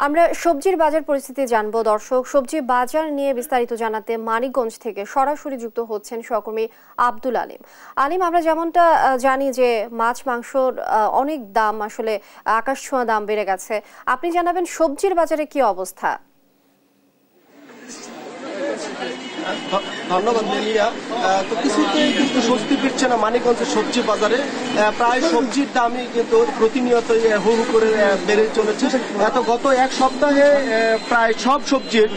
আমরা সবজির বাজার পরিস্থিতি জানবো দর্শক। সবজি বাজার নিয়ে বিস্তারিত জানাতে মানিকগঞ্জ থেকে সরাসরি যুক্ত হচ্ছেন সহকর্মী আব্দুল আলিম। আলিম, আমরা যেমনটা জানি যে মাছ মাংসর অনেক দাম, আসলে আকাশ ছোঁয়া দাম বেড়ে গেছে। আপনি জানাবেন সবজির বাজারে কি অবস্থা? ধন্যবাদ মেলিয়া। তো কিছুতেই কিন্তু স্বস্তি ফিরছে না মানিকগঞ্জের সবজি বাজারে। প্রায় সবজির দামই কিন্তু প্রতিনিয়ত হু হু করে বেড়ে চলেছে। গত এক সপ্তাহে প্রায় সব সবজির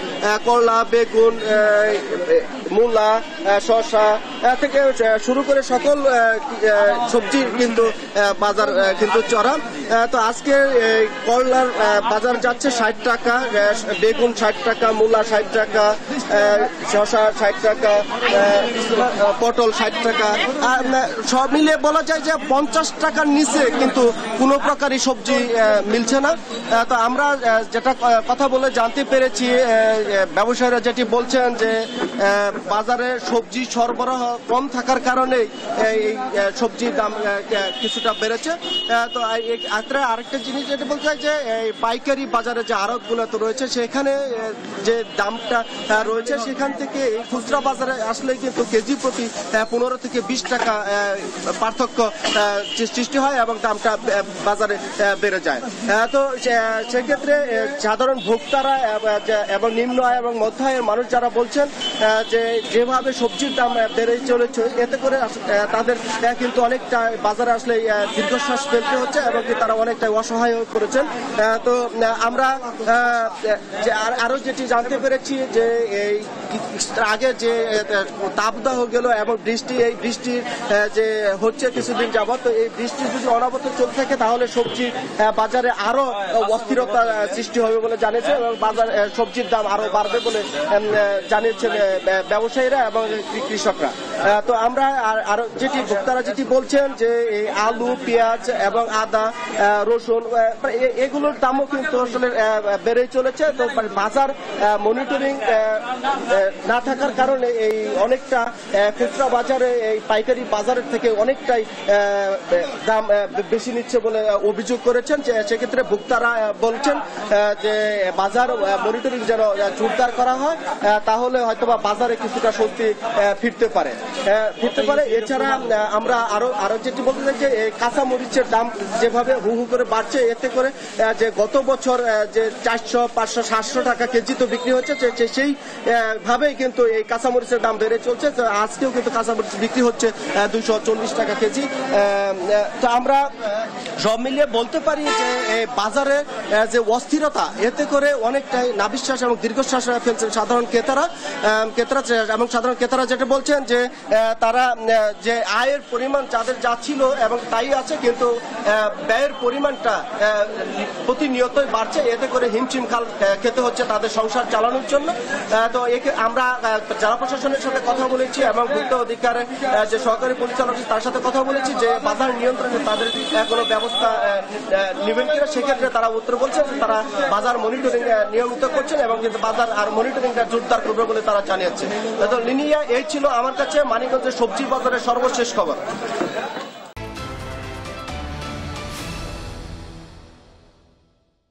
করলা, বেগুন, মূলা, শসা থেকে শুরু করে সকল সবজির কিন্তু বাজার কিন্তু চড়া। তো আজকে করলার বাজার যাচ্ছে 60 টাকা, বেগুন 60 টাকা, মূলা 60 টাকা, শসা 60 টাকা, পটল 60 টাকা। সব মিলে বলা যায় যে 50 টাকার নিচে কিন্তু কোনো প্রকারই সবজি মিলছে না। তো আমরা যেটা কথা বলে জানতে পেরেছি, ব্যবসায়ীরা যেটি বলছেন যে বাজারে সবজি সরবরাহ কম থাকার কারণে এই সবজির দাম কিছুটা বেড়েছে। তো আরেকটা জিনিস যেটা বলতে চাই যে পাইকারি বাজারে যে আড়তগুলো তো রয়েছে, সেখানে যে দামটা রয়েছে সেখান থেকে এই খুচরা বাজারে আসলে কিন্তু কেজি প্রতি 15 থেকে 20 টাকা পার্থক্য সৃষ্টি হয় এবং দামটা বাজারে বেড়ে যায়। তো সেক্ষেত্রে সাধারণ ভোক্তারা এবং নিম্ন আয় এবং মধ্য আয়ের মানুষ যারা বলছেন যে যেভাবে সবজির দাম বেড়ে চলেছে, এতে করে তাদের কিন্তু অনেকটা বাজারে আসলে দীর্ঘশ্বাস ফেলতে হচ্ছে এবং তারা অনেকটাই অসহায় হয়ে পড়েছেন। তো আমরা আরো যেটি জানতে পেরেছি যে এই আগে যে তাপদাহ গেল এবং এই বৃষ্টি যে হচ্ছে কিছুদিন যাবত, তো এই বৃষ্টি যদি অনাবত চলতে থাকে তাহলে সবজি বাজারে আরো অস্থিরতা সৃষ্টি হবে বলে জানিয়েছে এবং বাজার সবজির দাম আরো বাড়বে বলে জানিয়েছেন ব্যবসায়ীরা এবং কৃষকরা। তো আমরা আরো যেটি ভোক্তারা যেটি বলছেন যে এই আলু, পেঁয়াজ এবং আদা, রসুন এগুলোর দামও কিন্তু আসলে বেড়ে চলেছে। তো বাজার মনিটরিং না থাকার কারণে এই অনেকটা খুচরা বাজারে এই পাইকারি বাজারের থেকে অনেকটাই দাম বেশি নিচ্ছে বলে অভিযোগ করেছেন। সেক্ষেত্রে ভোক্তারা বলছেন যে বাজার মনিটরিং যেন জোরদার করা হয়, তাহলে হয়তোবা বাজারে কিছুটা স্বস্তি ফিরতে পারে। এছাড়া আমরা আরো যেটি বলতে চাই যে কাঁচা মরিচের দাম যেভাবে হু হু করে বাড়ছে, এতে করে যে গত বছর যে 400, 500, 700 টাকা কেজি তো বিক্রি হচ্ছে, সেই ভাবেই কিন্তু এই কাঁচামরিচের দাম বেড়ে চলছে। আজকেও কিন্তু কাঁচামরিচ বিক্রি হচ্ছে 240 টাকা কেজি। তো আমরা সব মিলিয়ে বলতে পারি যে বাজারে যে অস্থিরতা, এতে করে অনেকটাই নাভিশ্বাস এবং দীর্ঘশ্বাস ফেলছেন সাধারণ ক্রেতারা এবং সাধারণ ক্রেতারা যেটা বলছেন যে তারা যে আয়ের পরিমাণ যাদের যা ছিল এবং তাই আছে, কিন্তু ব্যয়ের পরিমাণটা প্রতিনিয়তই বাড়ছে, এতে করে হিমশিম খাল খেতে হচ্ছে তাদের সংসার চালানোর জন্য। তো আমরা জেলা প্রশাসনের সাথে কথা বলেছি এবং ভোক্তা অধিকারের যে সহকারী পরিচালক তার সাথে কথা বলেছি যে বাজার নিয়ন্ত্রণে তাদের কোনো ব্যবস্থা নেবেন কিনা। সেক্ষেত্রে তারা উত্তর বলছেন তারা বাজার মনিটরিং নিয়মিত করছেন এবং কিন্তু বাজার আর মনিটরিংটা জোরদার করবে বলে তারা জানিয়েছে। তো লিনিয়া এই ছিল আমার কাছে মানিকগঞ্জের সবজি বাজারের সর্বশেষ খবর।